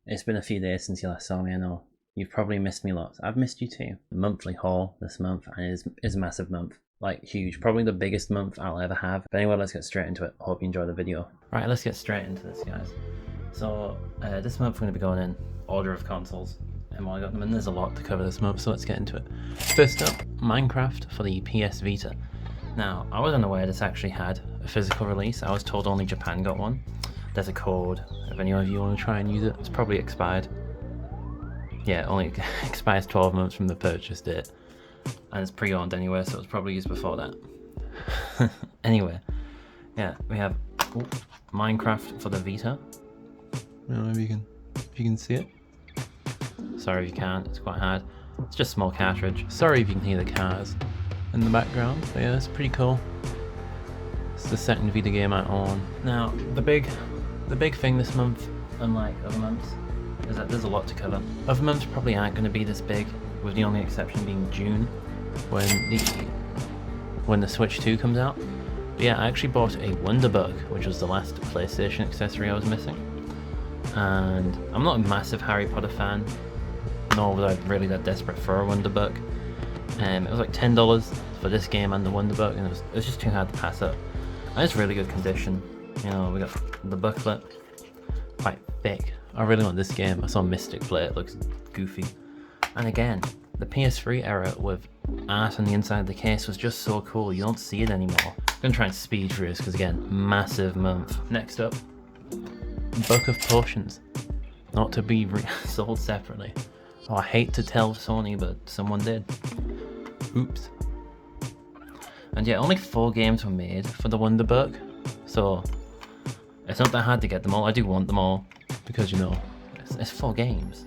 It's been a few days since you last saw me, I know. You've probably missed me lots. I've missed you too. Monthly haul this month, and it is a massive month. Like, huge. Probably the biggest month I'll ever have. But anyway, let's get straight into it. Hope you enjoy the video. Right, let's get straight into this, guys. So, this month we're going to be going in order of consoles. And while I got them in, there's a lot to cover this month, so let's get into it. First up, Minecraft for the PS Vita. Now, I wasn't aware this actually had a physical release. I was told only Japan got one. There's a code. If any of you want to try and use it, it's probably expired. Yeah, it only expires 12 months from the purchase date. And it's pre-owned anyway, so it's probably used before that. Anyway, yeah, we have Minecraft for the Vita. I don't know if you can see it. Sorry if you can't, it's quite hard. It's just a small cartridge. Sorry if you can hear the cars in the background, but yeah, it's pretty cool. It's the second Vita game I own. Now, the big thing this month, unlike other months, is that there's a lot to cover. Other months probably aren't going to be this big, with the only exception being June, when the Switch 2 comes out. But yeah, I actually bought a Wonderbook, which was the last PlayStation accessory I was missing. And I'm not a massive Harry Potter fan, nor was I really that desperate for a Wonderbook. It was like $10 for this game and the Wonderbook, and it was just too hard to pass up. And it's really good condition. You know, we got the booklet, quite thick. I really want this game. I saw Mystic play it, looks goofy. And again, the PS3 era with art on the inside of the case was just so cool. You don't see it anymore. I'm gonna try and speed through this because again, massive month. Next up, Book of Potions, not to be sold separately. Oh, I hate to tell Sony, but someone did. Oops. And yeah, only 4 games were made for the Wonderbook, so it's not that hard to get them all. I do want them all because, you know, it's 4 games.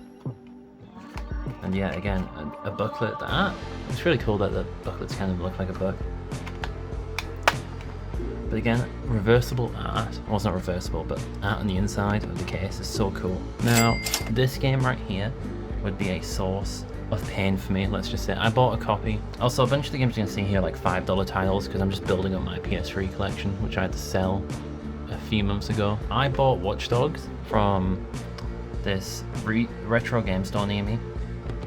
And yeah, again, a booklet. It's really cool that the booklets kind of look like a book. But again, reversible art. Well, it's not reversible, but art on the inside of the case is so cool. Now, this game right here would be a source of pain for me, let's just say. I bought a copy. Also, a bunch of the games you're gonna see here are like $5 titles because I'm just building up my PS3 collection, which I had to sell a few months ago. I bought Watch Dogs from this retro game store near me,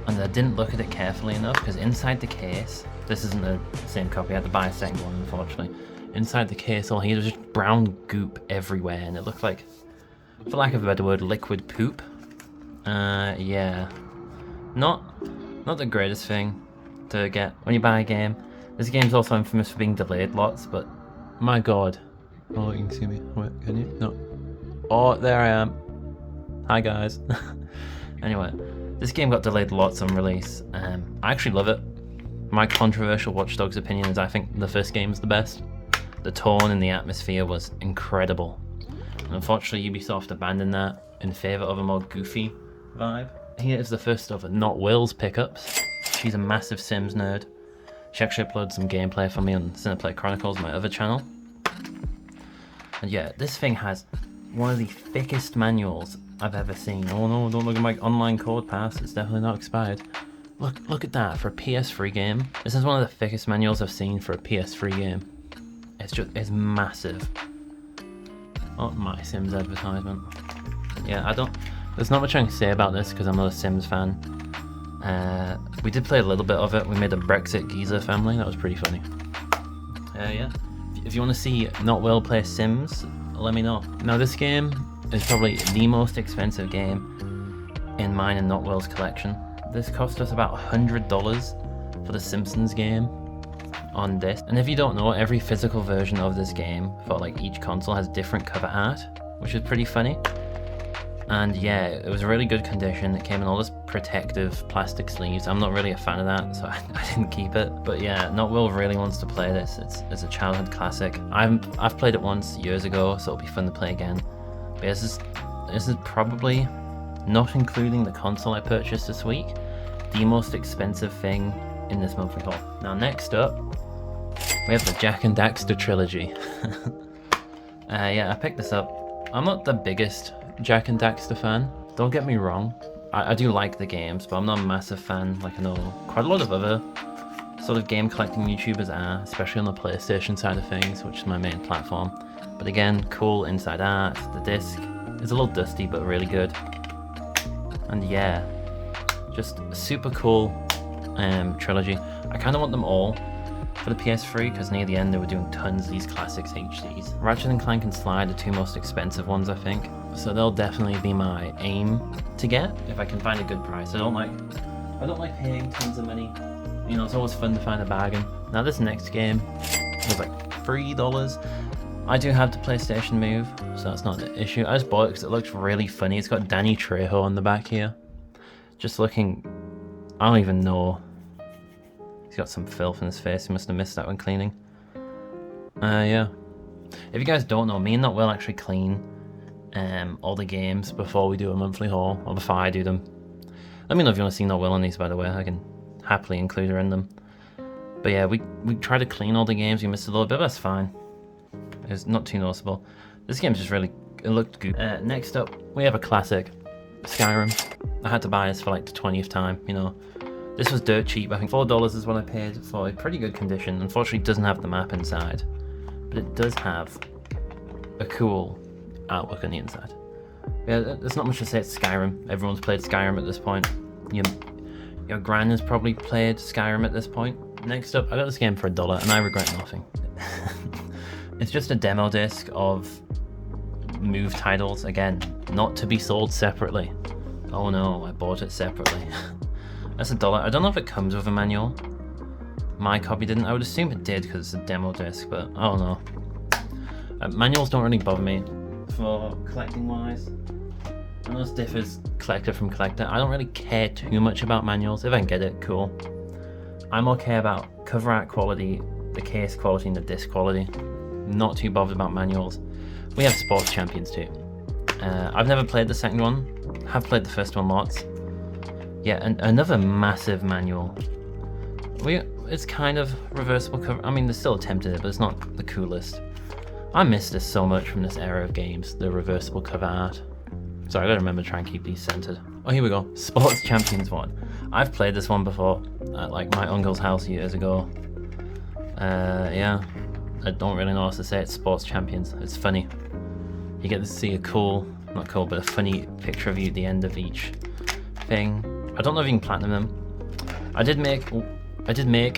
and I didn't look at it carefully enough because inside the case, this isn't the same copy, I had to buy a second one unfortunately. Inside the case, all here was just brown goop everywhere, and it looked like, for lack of a better word, liquid poop. Yeah, not the greatest thing to get when you buy a game. This game's also infamous for being delayed lots, but my god. Oh, you can see me. Wait, can you? No. Oh, there I am. Hi guys. Anyway, this game got delayed lots on release. I actually love it. My controversial Watch Dogs opinion is I think the first game is the best. The tone and the atmosphere was incredible. And unfortunately, Ubisoft abandoned that in favour of a more goofy vibe. Here is the first of Not Will's pickups. She's a massive Sims nerd. She actually uploaded some gameplay for me on Cineplay Chronicles, my other channel. And yeah, this thing has one of the thickest manuals I've ever seen. Oh no, don't look at my online code pass, it's definitely not expired. Look at that, for a PS3 game. This is one of the thickest manuals I've seen for a PS3 game. It's massive. Oh, my Sims advertisement. Yeah, there's not much I can say about this because I'm not a Sims fan. We did play a little bit of it. We made a Brexit geezer family, that was pretty funny. Yeah. If you want to see Not Will play Sims, let me know. Now this game is probably the most expensive game in mine and Not Will's collection. This cost us about $100 for the Simpsons game on disc. And if you don't know, every physical version of this game for like each console has different cover art, which is pretty funny. And yeah, it was a really good condition. It came in all this protective plastic sleeves. I'm not really a fan of that, so I didn't keep it. But yeah, Not Will really wants to play this. It's a childhood classic. I've played it once years ago, so it'll be fun to play again. But this is probably, not including the console I purchased this week, the most expensive thing in this monthly haul. Now next up, we have the Jak and Daxter trilogy. Yeah, I picked this up. I'm not the biggest Jak and Daxter fan, don't get me wrong. I do like the games, but I'm not a massive fan like I know quite a lot of other sort of game collecting YouTubers are, especially on the PlayStation side of things, which is my main platform. But again, cool inside art. The disc is a little dusty, but really good. And yeah, just a super cool trilogy. I kind of want them all for the PS3 because near the end they were doing tons of these classics HDs. Ratchet and Clank and Sly, the two most expensive ones I think, so they'll definitely be my aim to get if I can find a good price. I don't like paying tons of money. You know, it's always fun to find a bargain. Now this next game was like $3. I do have the PlayStation Move, so that's not an issue. I just bought it because it looks really funny. It's got Danny Trejo on the back here. Just looking, I don't even know. He's got some filth in his face. He must have missed that when cleaning. Yeah. If you guys don't know, me and Not Will actually clean all the games before we do a monthly haul, or before I do them. Let me know if you want to see Not Will on these, by the way. I can happily include her in them. But yeah, we try to clean all the games. We missed a little bit, but that's fine. It's not too noticeable. This game's just really, it looked good. Next up, we have a classic, Skyrim. I had to buy this for like the 20th time, you know. This was dirt cheap. I think $4 is what I paid for a pretty good condition. Unfortunately, it doesn't have the map inside, but it does have a cool artwork on the inside. Yeah, there's not much to say. It's Skyrim. Everyone's played Skyrim at this point. Your gran has probably played Skyrim at this point. Next up, I got this game for $1 and I regret nothing. It's just a demo disc of Move titles, again, not to be sold separately. Oh no, I bought it separately. That's $1. I don't know if it comes with a manual. My copy didn't. I would assume it did because it's a demo disc, but I don't know. Manuals don't really bother me for collecting wise. I know this differs collector from collector. I don't really care too much about manuals. If I can get it, cool. I'm okay about cover art quality, the case quality, and the disc quality. Not too bothered about manuals. We have Sports Champions too. I've never played the second one. Have played the first one lots. Yeah, and another massive manual. It's kind of reversible cover. I mean, they still attempted it, but it's not the coolest. I miss this so much from this era of games, the reversible cover art. Sorry, I gotta remember to try and keep these centered. Oh, here we go. Sports Champions 1. I've played this one before at like my uncle's house years ago. Yeah, I don't really know what to say. It's Sports Champions. It's funny. You get to see a cool, not cool, but a funny picture of you at the end of each thing. I don't know if you can platinum them. I did make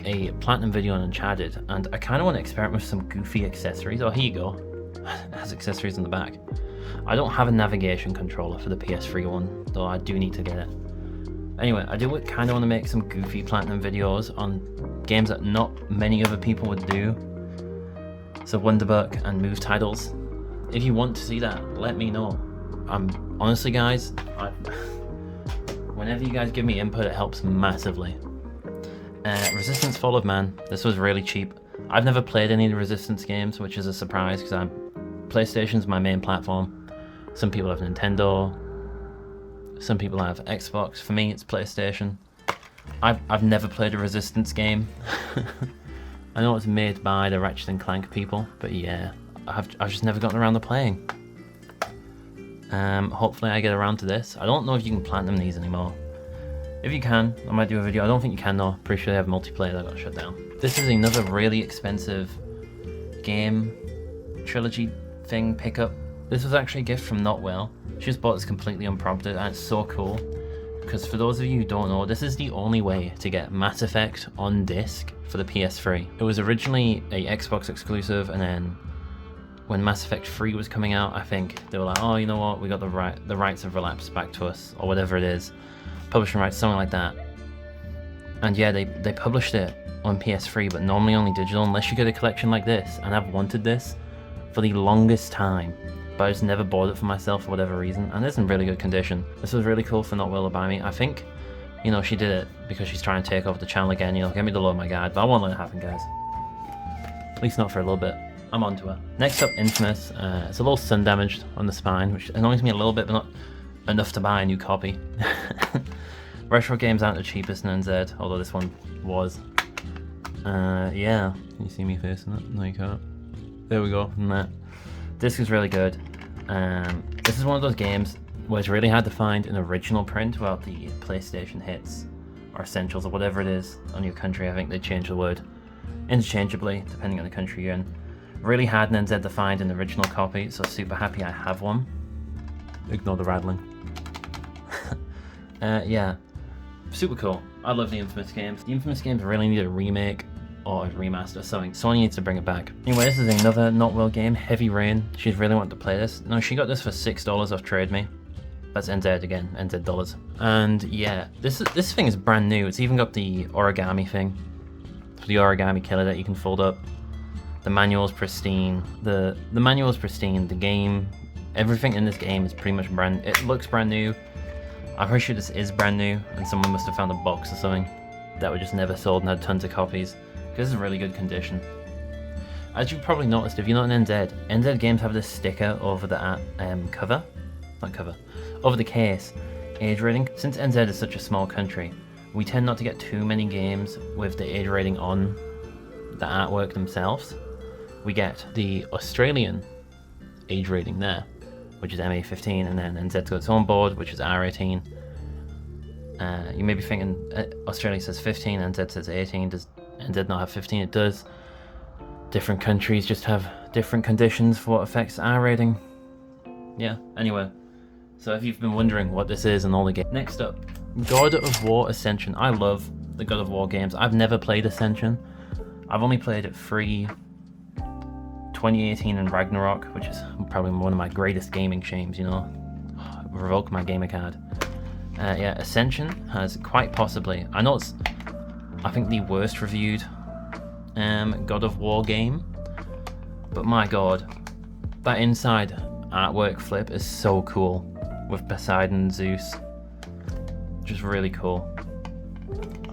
a platinum video on Uncharted, and I kind of want to experiment with some goofy accessories. Oh, here you go. It has accessories on the back. I don't have a navigation controller for the PS3 one, though I do need to get it. Anyway, I do kind of want to make some goofy platinum videos on games that not many other people would do. So Wonderbook and Move titles. If you want to see that, let me know. Honestly, guys, whenever you guys give me input, it helps massively. Resistance Fall of Man. This was really cheap. I've never played any of the Resistance games, which is a surprise because PlayStation's my main platform. Some people have Nintendo. Some people have Xbox. For me, it's PlayStation. I've never played a Resistance game. I know it's made by the Ratchet and Clank people, but yeah, I've just never gotten around to playing. Hopefully I get around to this. I don't know if you can platinum these anymore. If you can, I might do a video. I don't think you can though. Pretty sure they have multiplayer that got shut down. This is another really expensive game trilogy thing pickup. This was actually a gift from Not Well. She just bought this completely unprompted, and it's so cool. Because for those of you who don't know, this is the only way to get Mass Effect on disc for the PS3. It was originally a Xbox exclusive, and then when Mass Effect 3 was coming out, I think they were like, oh, you know what, we got the rights have relapsed back to us, or whatever it is. Publishing rights, something like that. And yeah, they published it on PS3, but normally only digital, unless you get a collection like this. And I've wanted this for the longest time, but I just never bought it for myself for whatever reason, and it's in really good condition. This was really cool for Not Will to buy me. I think, you know, she did it because she's trying to take over the channel again, you know, get me the load of my guide, but I won't let it happen, guys. At least not for a little bit. I'm onto her. Next up, Infamous. It's a little sun damaged on the spine, which annoys me a little bit, but not enough to buy a new copy. Retro games aren't the cheapest in NZ, although this one was. Yeah, can you see me facing it? No, you can't. There we go. This is really good. This is one of those games where it's really hard to find an original print without the PlayStation hits or essentials or whatever it is on your country. I think they change the word interchangeably depending on the country you're in. Really hard in NZ to find an original copy, so super happy I have one. Ignore the rattling. Yeah, super cool. I love the Infamous games. The Infamous games really need a remake or a remaster or something. Sony needs to bring it back. Anyway, this is another Not Well game, Heavy Rain. She's really wanted to play this. No, she got this for $6 off Trade Me. That's NZ again, NZ dollars. And yeah, this thing is brand new. It's even got the origami thing. The origami killer that you can fold up. The manual's pristine. The manual's pristine. The game, everything in this game is pretty much it looks brand new. I'm pretty sure this is brand new, and someone must have found a box or something that were just never sold and had tons of copies. This is in really good condition. As you've probably noticed, if you're not an NZ games have this sticker over the over the case, age rating. Since NZ is such a small country, we tend not to get too many games with the age rating on the artwork themselves. We get the Australian age rating there, which is MA15, and then NZ's got its own board, which is R18. You may be thinking Australia says 15, NZ says 18. Does NZ not have 15? It does. Different countries just have different conditions for what affects R rating. Yeah, anyway. So if you've been wondering what this is and all the games. Next up, God of War Ascension. I love the God of War games. I've never played Ascension. I've only played it 2018 and Ragnarok, which is probably one of my greatest gaming shames, you know. Revoke my gamer card. Yeah, Ascension has quite possibly, I know it's, I think the worst reviewed God of War game, but my god, that inside artwork flip is so cool with Poseidon and Zeus. Just really cool.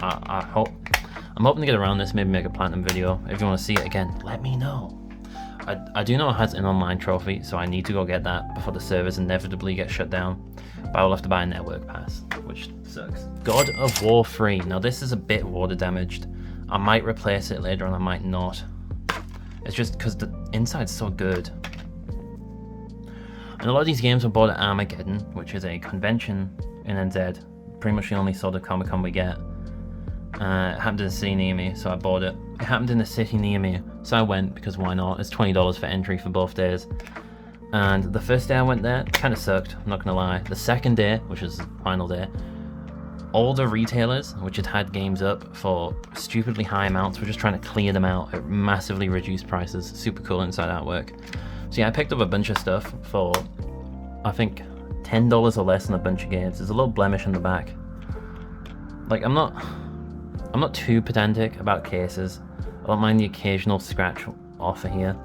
I'm hoping to get around this, maybe make a platinum video. If you want to see it again, let me know. I do know it has an online trophy, so I need to go get that before the servers inevitably get shut down. But I will have to buy a network pass, which sucks. God of War 3. Now this is a bit water damaged. I might replace it later on, I might not. It's just because the inside's so good. And a lot of these games were bought at Armageddon, which is a convention in NZ. Pretty much the only sort of Comic Con we get. It happened in a city near me, so I bought it. It happened in a city near me, so I went because why not? It's $20 for entry for both days. And the first day I went there, kind of sucked, I'm not gonna lie. The second day, which was the final day, all the retailers, which had had games up for stupidly high amounts, were just trying to clear them out at massively reduced prices. Super cool inside artwork. So yeah, I picked up a bunch of stuff for, I think, $10 or less on a bunch of games. There's a little blemish in the back. Like, I'm not too pedantic about cases. I don't mind the occasional scratch off of here.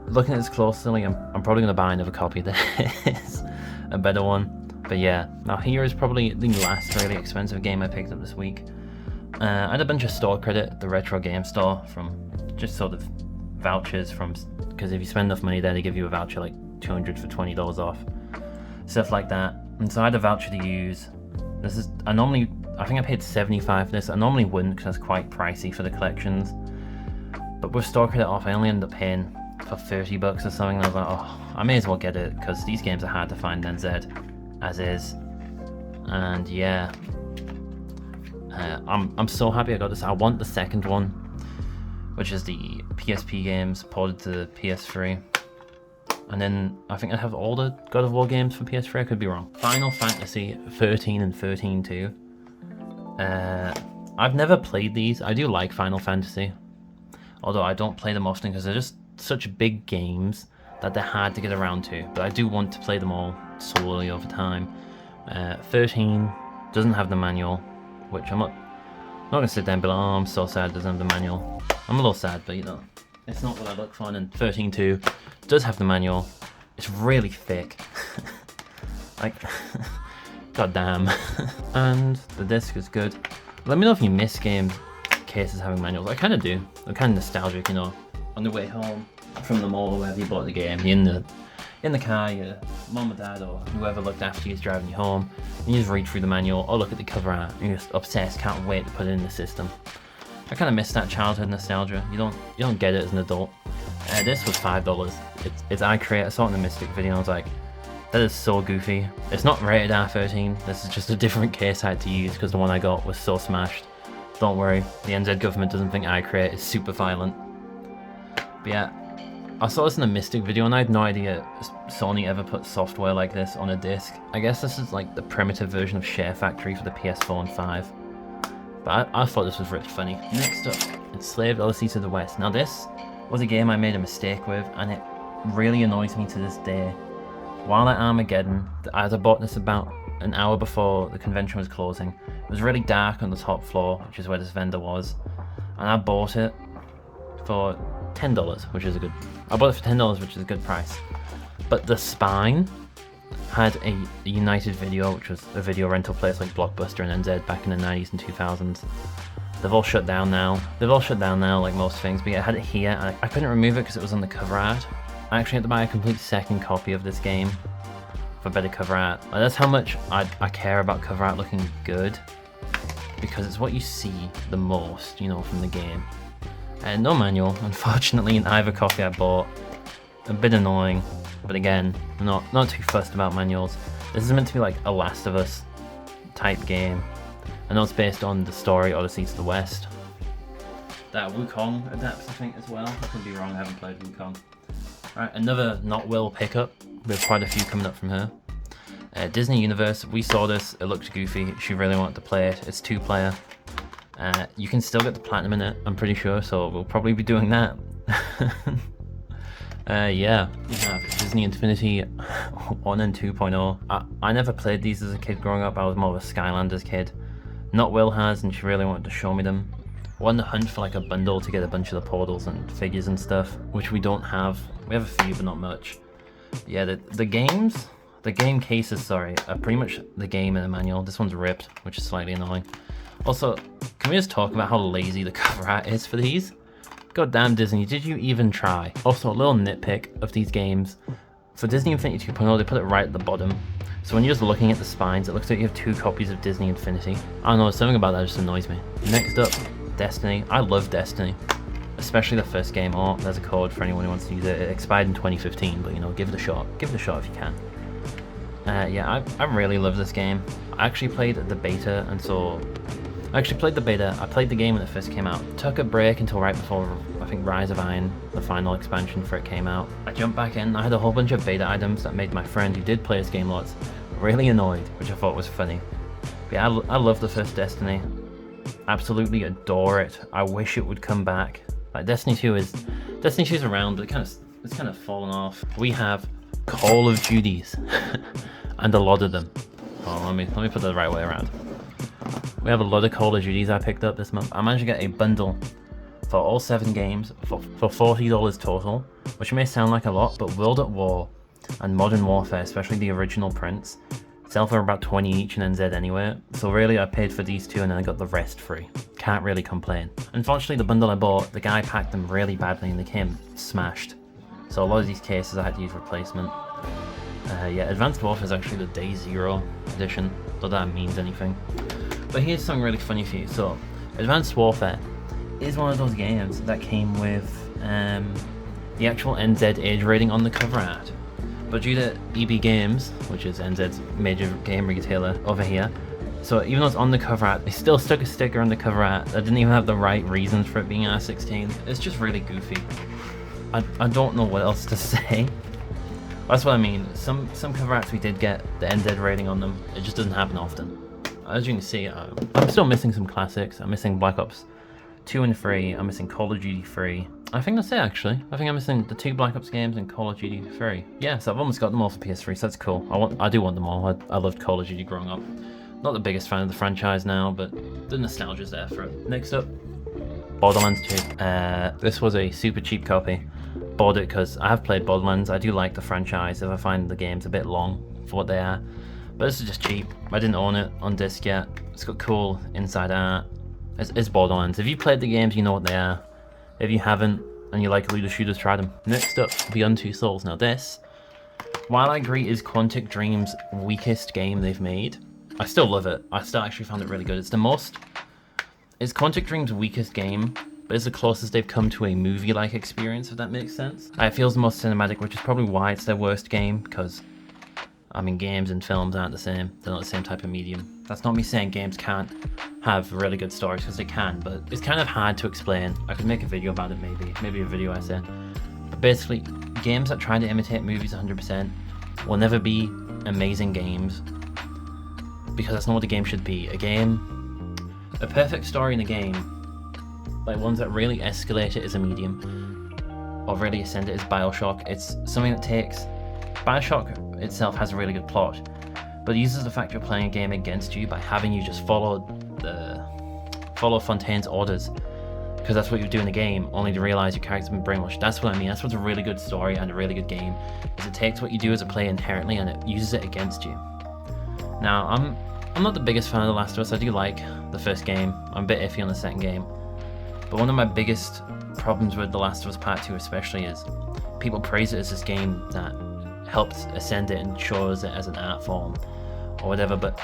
Looking at this closely, I'm probably going to buy another copy of this. A better one. But yeah, now here is probably the last really expensive game I picked up this week. I had a bunch of store credit at the Retro Game Store from just sort of vouchers from, because if you spend enough money there, they give you a voucher like $200 for $20 off. Stuff like that. And so I had a voucher to use. I think I paid $75 for this. I normally wouldn't because it's quite pricey for the collections. But with store credit off, I only ended up paying for $30 or something. And I was like, oh, I may as well get it because these games are hard to find in NZ, as is. And yeah, I'm so happy I got this. I want the second one, which is the PSP games ported to PS3. And then I think I have all the God of War games for PS3. I could be wrong. Final Fantasy 13 and 13 too. I've never played these. I do like Final Fantasy, although I don't play them often because they're just such big games that they're hard to get around to. But I do want to play them all slowly over time. 13 doesn't have the manual, which I'm not gonna sit down and be like, oh, I'm so sad it doesn't have the manual. I'm a little sad, but you know, it's not what I look for. And 13.2 does have the manual. It's really thick. Like, god damn. And the disc is good. Let me know if you miss game cases having manuals. I kind of do. I'm kind of nostalgic, you know. On the way home from the mall or wherever you bought the game, you're in the car, your mom or dad or whoever looked after you is driving you home, and you just read through the manual or look at the cover art and you're just obsessed, can't wait to put it in the system. I kind of miss that childhood nostalgia. You don't get it as an adult. This was $5. It's iCreate. I saw it in the Mystic video and I was like, that is so goofy. It's not rated R13. This is just a different case I had to use because the one I got was so smashed. Don't worry, the NZ government doesn't think iCreate is super violent. But yeah, I saw this in a Mystic video and I had no idea Sony ever put software like this on a disc. I guess this is like the primitive version of Share Factory for the PS4 and 5. But I thought this was really funny. Next up, Enslaved Odyssey to the West. Now this was a game I made a mistake with, and it really annoys me to this day. While at Armageddon, I had bought this about an hour before the convention was closing. It was really dark on the top floor, which is where this vendor was, and I bought it for $10, which is a good. I bought it for $10, which is a good price. But the Spine had a United Video, which was a video rental place like Blockbuster and NZ back in the 90s and 2000s. They've all shut down now. Like most things, but yeah, I had it here. And I couldn't remove it because it was on the cover art. I actually had to buy a complete second copy of this game for better cover art. Like, that's how much I care about cover art looking good, because it's what you see the most, you know, from the game. And no manual, unfortunately, in either copy I bought. A bit annoying, but again, not too fussed about manuals. This is meant to be like a Last of Us type game. I know it's based on the story Odyssey to the West. That Wukong adapts, I think, as well. I could be wrong, I haven't played Wukong. Alright, another not Will pickup. We have quite a few coming up from her. Disney Universe, we saw this, it looked goofy, she really wanted to play it. It's 2-player. You can still get the platinum in it, I'm pretty sure, so we'll probably be doing that. Yeah, we have Disney Infinity 1 and 2.0. I never played these as a kid growing up, I was more of a Skylanders kid. Not Will has, and she really wanted to show me them. We're on the hunt for like a bundle to get a bunch of the portals and figures and stuff, which we don't have. We have a few, but not much. Yeah, the game cases, sorry, are pretty much the game in the manual. This one's ripped, which is slightly annoying. Also, can we just talk about how lazy the cover art is for these? God damn Disney, did you even try? Also, a little nitpick of these games. For Disney Infinity 2.0, they put it right at the bottom. So when you're just looking at the spines, it looks like you have 2 copies of Disney Infinity. I don't know, something about that just annoys me. Next up, Destiny. I love Destiny. Especially the first game. Oh, there's a code for anyone who wants to use it. It expired in 2015, but you know, give it a shot. Give it a shot if you can. Yeah, I really love this game. I actually played the beta, and so... I played the game when it first came out. Took a break until right before, I think, Rise of Iron, the final expansion for it, came out. I jumped back in, I had a whole bunch of beta items that made my friend who did play this game lots really annoyed, which I thought was funny. But yeah, I love the first Destiny. Absolutely adore it. I wish it would come back. Like, Destiny 2's around, but it's kind of fallen off. We have Call of Duties, and a lot of them. Oh, let me put it the right way around. We have a lot of Call of Duties I picked up this month. I managed to get a bundle for all 7 games for $40 total, which may sound like a lot, but World at War and Modern Warfare, especially the original prints, sell for about 20 each in NZ anyway. So really, I paid for these 2 and then I got the rest free. Can't really complain. Unfortunately, the bundle I bought, the guy packed them really badly and they came smashed. So a lot of these cases I had to use replacement. Yeah, Advanced Warfare is actually the Day 0 edition, though that means anything. But here's something really funny for you. So, Advanced Warfare is one of those games that came with the actual NZ age rating on the cover art. But due to EB Games, which is NZ's major game retailer over here, so even though it's on the cover art, they still stuck a sticker on the cover art that didn't even have the right reasons for it being R16. It's just really goofy. I don't know what else to say. That's what I mean. Some cover arts we did get the NZ rating on them. It just doesn't happen often. As you can see, I'm still missing some classics. I'm missing Black Ops 2 and 3. I'm missing Call of Duty 3. I think that's it, actually. I think I'm missing the 2 Black Ops games and Call of Duty 3. Yeah, so I've almost got them all for PS3, so that's cool. I do want them all. I loved Call of Duty growing up. Not the biggest fan of the franchise now, but the nostalgia's there for it. Next up, Borderlands 2. This was a super cheap copy. Bought it because I have played Borderlands. I do like the franchise if I find the games a bit long for what they are. But this is just cheap. I didn't own it on disc yet. It's got cool inside art. It's Borderlands. If you played the games, you know what they are. If you haven't, and you like looter shooters, try them. Next up, Beyond Two Souls. Now this, while I agree is Quantic Dream's weakest game they've made, I still love it. I still actually found it really good. It's Quantic Dream's weakest game, but it's the closest they've come to a movie-like experience, if that makes sense. It feels the most cinematic, which is probably why it's their worst game, because I mean, games and films aren't the same. They're not the same type of medium. That's not me saying games can't have really good stories, because they can, but it's kind of hard to explain. I could make a video about it, maybe a video essay. Basically, games that try to imitate movies 100% will never be amazing games, because that's not what the game should be. A perfect story in a game, like ones that really escalate it as a medium, or really ascend it as BioShock. It's something that takes... BioShock itself has a really good plot, but it uses the fact you're playing a game against you by having you just follow Fontaine's orders, because that's what you do in the game, only to realize your character's been brainwashed. That's what I mean. That's what's a really good story and a really good game, is it takes what you do as a player inherently and it uses it against you. Now, I'm not the biggest fan of The Last of Us. I do like the first game. I'm a bit iffy on the second game. But one of my biggest problems with The Last of Us Part 2 especially is people praise it as this game that helps ascend it and shows it as an art form or whatever, but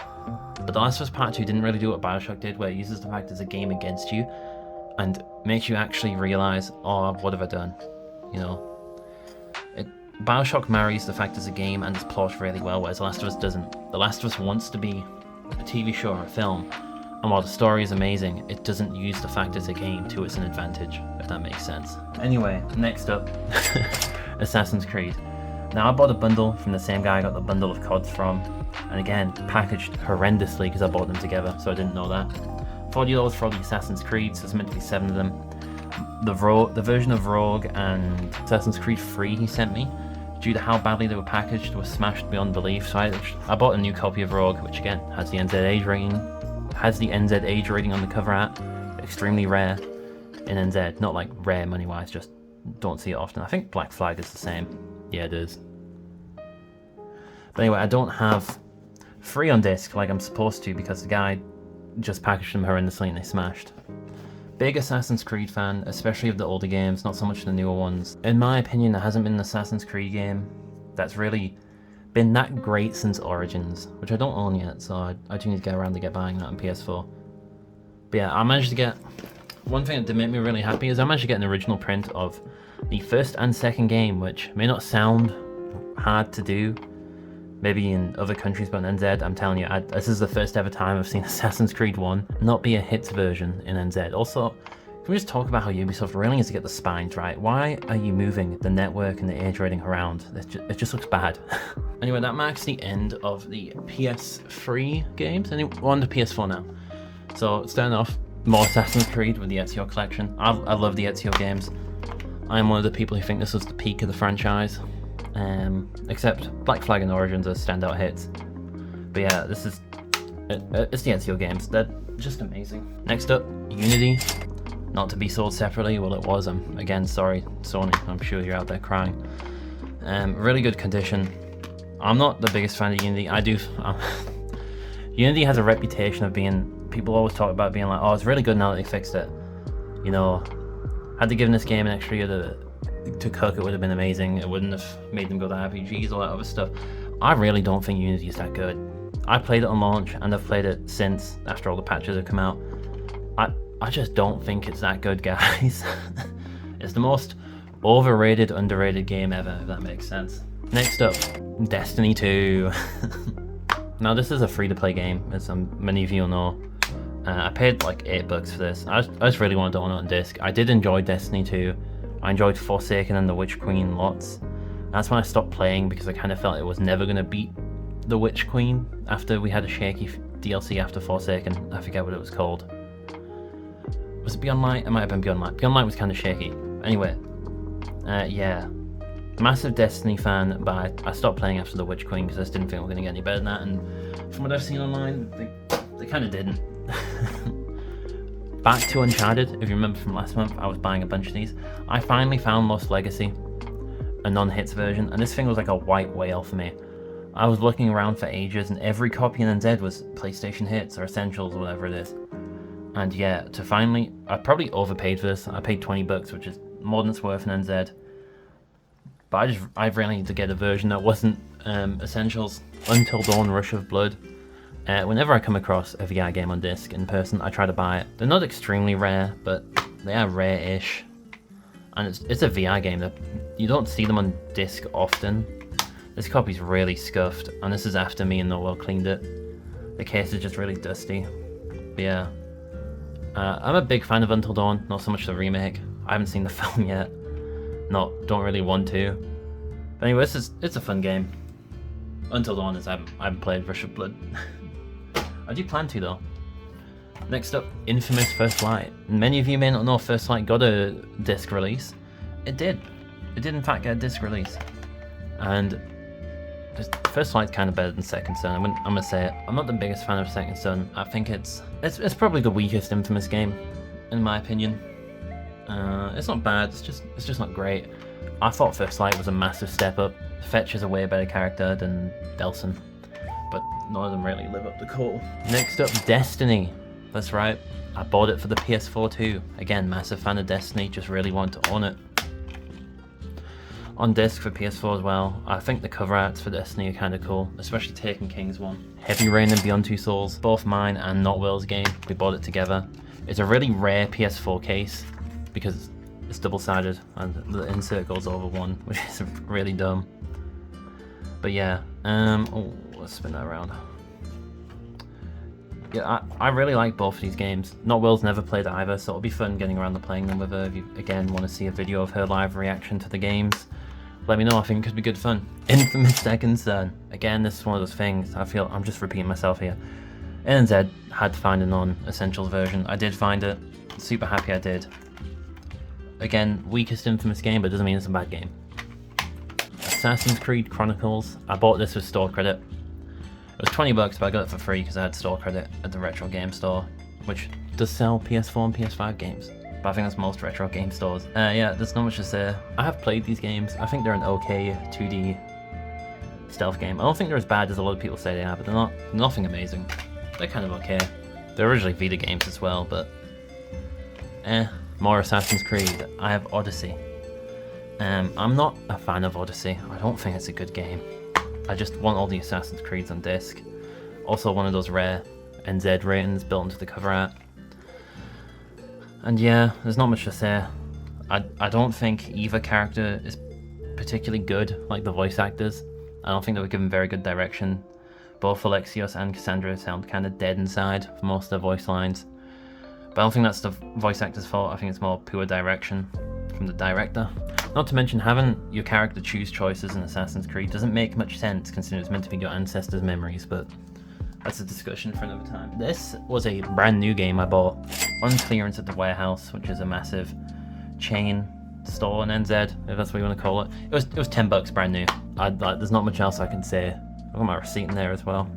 The Last of Us Part 2 didn't really do what BioShock did, where it uses the fact it's a game against you and makes you actually realize, oh, what have I done? You know, BioShock marries the fact it's a game and its plot really well, whereas The Last of Us doesn't. The Last of Us wants to be a TV show or a film, and while the story is amazing, it doesn't use the fact it's a game to its advantage, if that makes sense. Anyway, next up, Assassin's Creed. Now, I bought a bundle from the same guy I got the bundle of CODs from, and again, packaged horrendously because I bought them together, so I didn't know that. $40 for all the Assassin's Creed, so there's meant to be 7 of them. The version of Rogue and Assassin's Creed 3 he sent me, due to how badly they were packaged, was smashed beyond belief, so I bought a new copy of Rogue, which again has the NZ age rating on the cover art. Extremely rare in NZ, not like rare money wise, just don't see it often. I think Black Flag is the same. Yeah, it is. But anyway, I don't have 3 on disc like I'm supposed to, because the guy just packaged them horrendously and they smashed. Big Assassin's Creed fan, especially of the older games, not so much the newer ones. In my opinion, there hasn't been an Assassin's Creed game that's really been that great since Origins, which I don't own yet, so I do need to get around to buying that on PS4. But yeah, I managed to get... One thing that did make me really happy is I managed to get an original print of the first and second game, which may not sound hard to do, maybe in other countries, but in NZ, I'm telling you, this is the first ever time I've seen Assassin's Creed 1 not be a hits version in NZ. Also, can we just talk about how Ubisoft really needs to get the spines right? Why are you moving the network and the age rating around? It just looks bad. Anyway, that marks the end of the PS3 games. We're on to PS4 now. So, starting off, more Assassin's Creed with the Ezio collection. I love the Ezio games. I'm one of the people who think this was the peak of the franchise. Except Black Flag and Origins are standout hits. But yeah, it's the Ezio games. They're just amazing. Next up, Unity. Not to be sold separately. Well, it was. I'm again sorry, Sony. I'm sure you're out there crying. Really good condition. I'm not the biggest fan of Unity. Unity has a reputation of being... People always talk about being like, oh, it's really good now that they fixed it. You know, had they given this game an extra year to cook, it would have been amazing. It wouldn't have made them go to RPGs, all that other stuff. I really don't think Unity is that good. I played it on launch, and I've played it since, after all the patches have come out. I just don't think it's that good, guys. It's the most overrated, underrated game ever, if that makes sense. Next up, Destiny 2. Now, this is a free-to-play game, as many of you will know. I paid like $8 for this. I just really wanted to own it on disc. I did enjoy Destiny 2. I enjoyed Forsaken and the Witch Queen lots. That's when I stopped playing, because I kind of felt it was never going to beat the Witch Queen after we had a shaky DLC after Forsaken. I forget what it was called. Was it Beyond Light? It might have been Beyond Light. Beyond Light was kind of shaky. Anyway, yeah. Massive Destiny fan, but I stopped playing after the Witch Queen because I just didn't think we were going to get any better than that, and from what I've seen online, they kind of didn't. Back to Uncharted, if you remember from last month, I was buying a bunch of these. I finally found Lost Legacy, a non-hits version, and this thing was like a white whale for me. I was looking around for ages, and every copy in NZ was PlayStation Hits or Essentials or whatever it is. And yeah, to finally... I probably overpaid for this. I paid $20, which is more than it's worth in NZ. But I really need to get a version that wasn't Essentials. Until Dawn Rush of Blood. Whenever I come across a VR game on disc in person, I try to buy it. They're not extremely rare, but they are rare-ish. And it's a VR game that you don't see them on disc often. This copy's really scuffed, and this is after me and Noel cleaned it. The case is just really dusty. But yeah. I'm a big fan of Until Dawn, not so much the remake. I haven't seen the film yet. don't really want to. But anyway, it's a fun game. Until dawn, as I haven't played Rush of Blood. I do plan to though. Next up, Infamous First Light. Many of you may not know First Light got a disc release. It did. It did in fact get a disc release. And First Light's kind of better than Second Son. I'm gonna say it. I'm not the biggest fan of Second Son. I think it's probably the weakest Infamous game, in my opinion. It's not bad. It's just not great. I thought First Light was a massive step up. Fetch is a way better character than Delson, but none of them really live up to call. Next up, Destiny. That's right. I bought it for the PS4 too. Again, massive fan of Destiny. Just really want to own it. On disc for PS4 as well. I think the cover arts for Destiny are kind of cool, especially Taken King's one. Heavy Rain and Beyond Two Souls, both mine and Not Will's game. We bought it together. It's a really rare PS4 case because it's double-sided and the insert goes over one, which is really dumb. But yeah, oh, let's spin that around. Yeah, I really like both of these games. Not Will's never played either, so it'll be fun getting around to playing them with her. If you, again, want to see a video of her live reaction to the games, let me know. I think it could be good fun. Infamous Second Son. Again, this is one of those things, I feel I'm just repeating myself here. NZ had to find a non-essentials version. I did find it. Super happy I did. Again, weakest Infamous game, but doesn't mean it's a bad game. Assassin's Creed Chronicles. I bought this with store credit. It was 20 bucks, but I got it for free because I had store credit at the Retro Game Store, which does sell PS4 and PS5 games. But I think that's most retro game stores. Yeah, there's not much to say. I have played these games. I think they're an okay 2D stealth game. I don't think they're as bad as a lot of people say they are, but they're not nothing amazing. They're kind of okay. They're originally Vita games as well, but more Assassin's Creed. I have Odyssey. I'm not a fan of Odyssey. I don't think it's a good game. I just want all the Assassin's Creeds on disc. Also one of those rare NZ ratings built into the cover art. And yeah, there's not much to say. I don't think either character is particularly good, like the voice actors. I don't think they were given very good direction. Both Alexios and Cassandra sound kind of dead inside for most of their voice lines. But I don't think that's the voice actor's fault. I think it's more pure direction from the director. Not to mention, having your character choose choices in Assassin's Creed doesn't make much sense considering it's meant to be your ancestors' memories, but that's a discussion for another time. This was a brand new game I bought on clearance at the warehouse, which is a massive chain store in NZ, if that's what you want to call it. It was 10 bucks brand new. There's not much else I can say. I've got my receipt in there as well.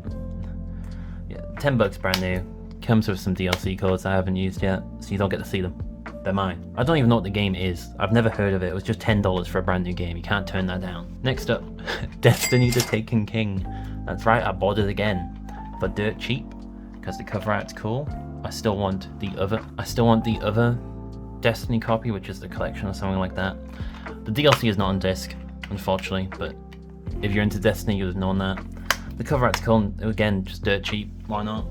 Yeah, 10 bucks brand new. Comes with some DLC codes I haven't used yet, so you don't get to see them. They're mine. I don't even know what the game is. I've never heard of it. It was just $10 for a brand new game. You can't turn that down. Next up, Destiny the Taken King. That's right, I bought it again for dirt cheap because the cover art's cool. I still want the other Destiny copy, which is the collection or something like that. The DLC is not on disc, unfortunately, but if you're into Destiny, you would have known that. The cover art's cool. Again, just dirt cheap. Why not?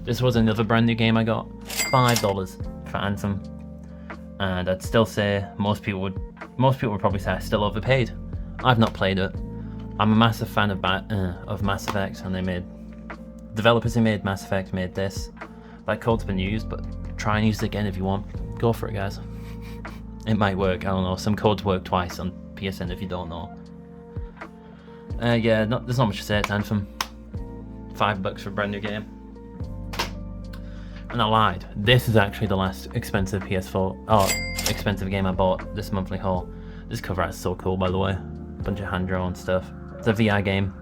This was another brand new game I got. $5 for Anthem. And I'd still say most people would probably say I still overpaid. I've not played it. I'm a massive fan of Mass Effect, and developers who made Mass Effect made this. That code's been used, but try and use it again if you want. Go for it, guys. It might work, I don't know. Some codes work twice on PSN if you don't know. Yeah, there's not much to say. It's Anthem. $5 for a brand new game. And I lied. This is actually the last expensive expensive game I bought this monthly haul. This cover art is so cool, by the way. Bunch of hand-drawn stuff. It's a VR game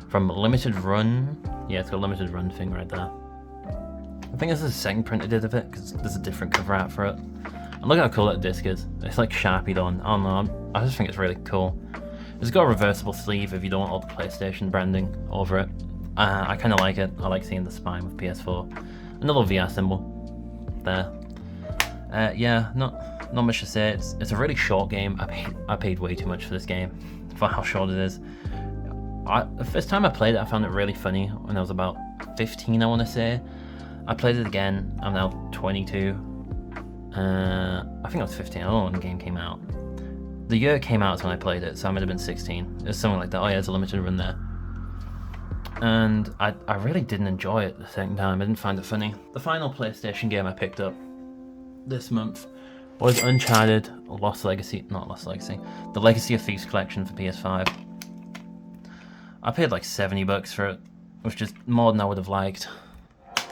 from Limited Run. Yeah, it's got a Limited Run thing right there. I think this is the second print I did of it because there's a different cover art for it. And look how cool that disc is. It's like sharpied on. I don't know. I just think it's really cool. It's got a reversible sleeve if you don't want all the PlayStation branding over it. I kind of like it. I like seeing the spine with PS4. Another VR symbol there. Yeah, not much to say. It's a really short game. I paid way too much for this game for how short it is. The first time I played it, I found it really funny when I was about 15, I want to say. I played it again. I'm now 22. I think I was 15. I don't know when the game came out. The year it came out is when I played it, so I might have been 16. It's something like that. Oh yeah, there's a limited run there. And I really didn't enjoy it the second time. I didn't find it funny. The final PlayStation game I picked up this month was Uncharted Lost Legacy, not Lost Legacy, the Legacy of Thieves collection for PS5. I paid like $70 for it, which is more than I would have liked.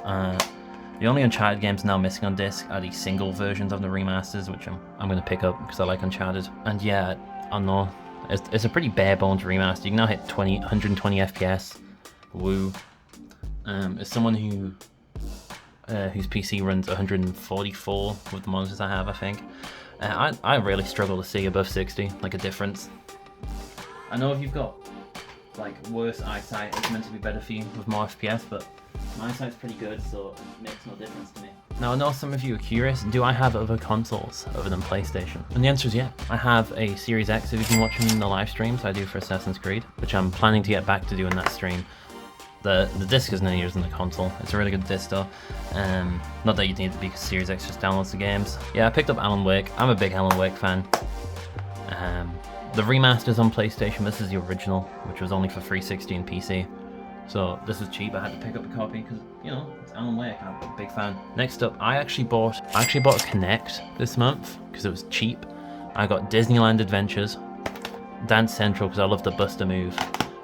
The only Uncharted games now missing on disc are the single versions of the remasters, which I'm going to pick up because I like Uncharted. And yeah, I don't know, it's a pretty bare bones remaster. You can now hit 120 FPS. Woo. As someone whose PC runs 144 with the monitors I have, I think, I really struggle to see above 60, like a difference. I know if you've got like worse eyesight, it's meant to be better for you with more FPS, but my eyesight's pretty good, so it makes no difference to me. Now I know some of you are curious, do I have other consoles other than PlayStation? And the answer is yeah. I have a Series X, if you've been watching the live streams I do for Assassin's Creed, which I'm planning to get back to doing that stream. The disc isn't any used in the console. It's a really good disc though. Not that you need it because Series X just downloads the games. Yeah, I picked up Alan Wake. I'm a big Alan Wake fan. The remasters on PlayStation, this is the original, which was only for 360 and PC. So this was cheap. I had to pick up a copy because, you know, it's Alan Wake. I'm a big fan. Next up, I actually bought a Kinect this month because it was cheap. I got Disneyland Adventures, Dance Central because I love the Buster move,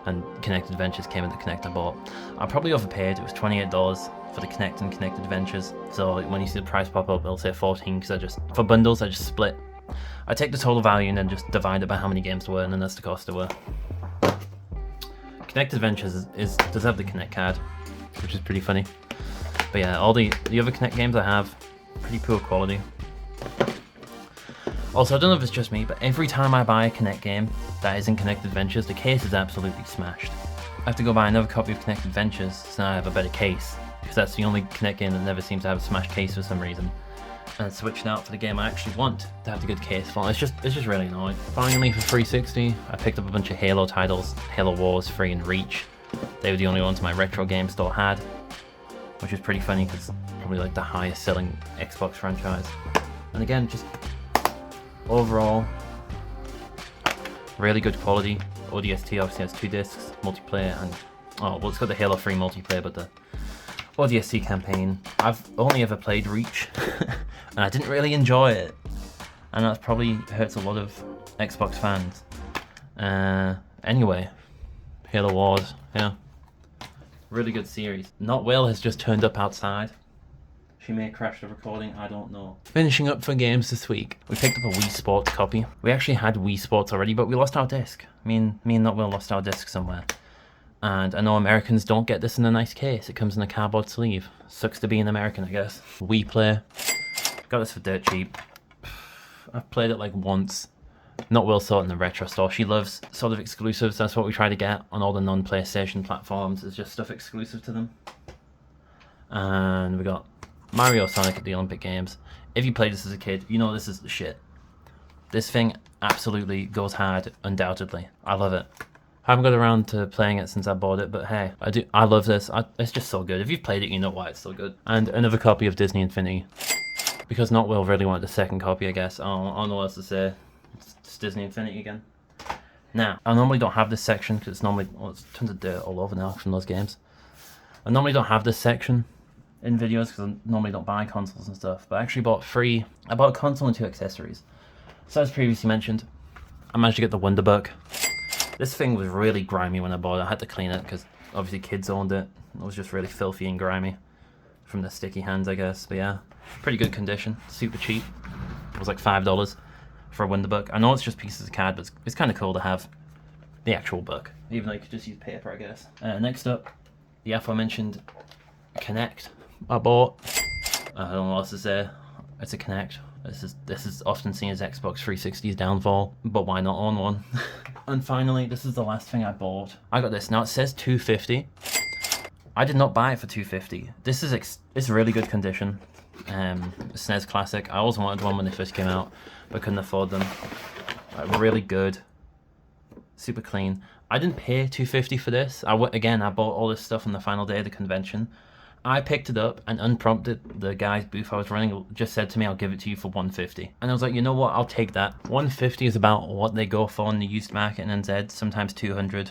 and Kinect Adventures came in the Kinect I bought. I probably overpaid. It was $28 for the Kinect and Kinect Adventures. So when you see the price pop up, it'll say 14 because for bundles I just split. I take the total value and then just divide it by how many games there were, and then that's the cost there were. Kinect Adventures does have the Kinect card, which is pretty funny. But yeah, all the other Kinect games I have, pretty poor quality. Also, I don't know if it's just me, but every time I buy a Kinect game that isn't Kinect Adventures, the case is absolutely smashed. I have to go buy another copy of Kinect Adventures, so now I have a better case, because that's the only Kinect game that never seems to have a smashed case for some reason. And switching out for the game I actually want to have the good case for. It's just really annoying. Finally, for 360, I picked up a bunch of Halo titles. Halo Wars, Free, and Reach. They were the only ones my retro game store had, which is pretty funny because probably like the highest selling Xbox franchise. And again, just overall, really good quality. ODST obviously has 2 discs, multiplayer, and well, it's got the Halo 3 multiplayer, but the ODST campaign. I've only ever played Reach, and I didn't really enjoy it, and that probably hurts a lot of Xbox fans. Anyway, Halo Wars, yeah, really good series. Not Will has just turned up outside. She may have crashed the recording, I don't know. Finishing up for games this week, we picked up a Wii Sports copy. We actually had Wii Sports already, but we lost our disc. Me and Not Will lost our disc somewhere. And I know Americans don't get this in a nice case. It comes in a cardboard sleeve. Sucks to be an American, I guess. Wii Play. Got this for dirt cheap. I've played it like once. Not Will saw it in the retro store. She loves sort of exclusives. That's what we try to get on all the non-PlayStation platforms. It's just stuff exclusive to them. And we got Mario Sonic at the Olympic Games. If you played this as a kid, you know this is the shit. This thing absolutely goes hard, undoubtedly. I love it. I haven't got around to playing it since I bought it, but hey, I love this. It's just so good. If you've played it, you know why it's so good. And another copy of Disney Infinity. Because Not Will really wanted a second copy, I guess. I don't know what else to say. It's Disney Infinity again. Now, I normally don't have this section, because it's normally, it's tons of dirt all over now from those games. I normally don't have this section in videos, because I normally don't buy consoles and stuff. But I actually I bought a console and 2 accessories. So as previously mentioned, I managed to get the Wonderbuck. This thing was really grimy when I bought it. I had to clean it because obviously kids owned it. It was just really filthy and grimy from the sticky hands, I guess. But yeah, pretty good condition, super cheap. It was like $5 for a Wonderbuck. I know it's just pieces of card, but it's kind of cool to have the actual book, even though you could just use paper, I guess. Next up, the aforementioned Kinect I bought. I don't know what else to say. It's a Kinect. This is often seen as Xbox 360's downfall, but why not own one? And finally, this is the last thing I bought. I got this. Now it says $250. I did not buy it for $250. This is it's really good condition. SNES Classic. I always wanted one when they first came out, but couldn't afford them. Really good, super clean. I didn't pay $250 for this. I bought all this stuff on the final day of the convention. I picked it up and unprompted, the guy's booth I was running just said to me, I'll give it to you for $150. And I was like, you know what, I'll take that. $150 is about what they go for in the used market in NZ, sometimes $200.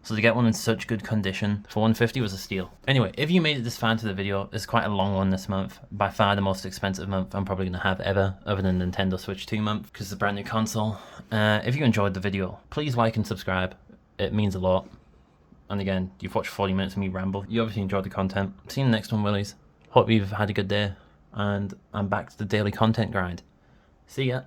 So to get one in such good condition for $150 was a steal. Anyway, if you made it this far into the video, it's quite a long one this month. By far the most expensive month I'm probably going to have ever, other than Nintendo Switch 2 month, because it's a brand new console. If you enjoyed the video, please like and subscribe. It means a lot. And again, you've watched 40 minutes of me ramble. You obviously enjoyed the content. See you in the next one, Willies. Hope you've had a good day. And I'm back to the daily content grind. See ya.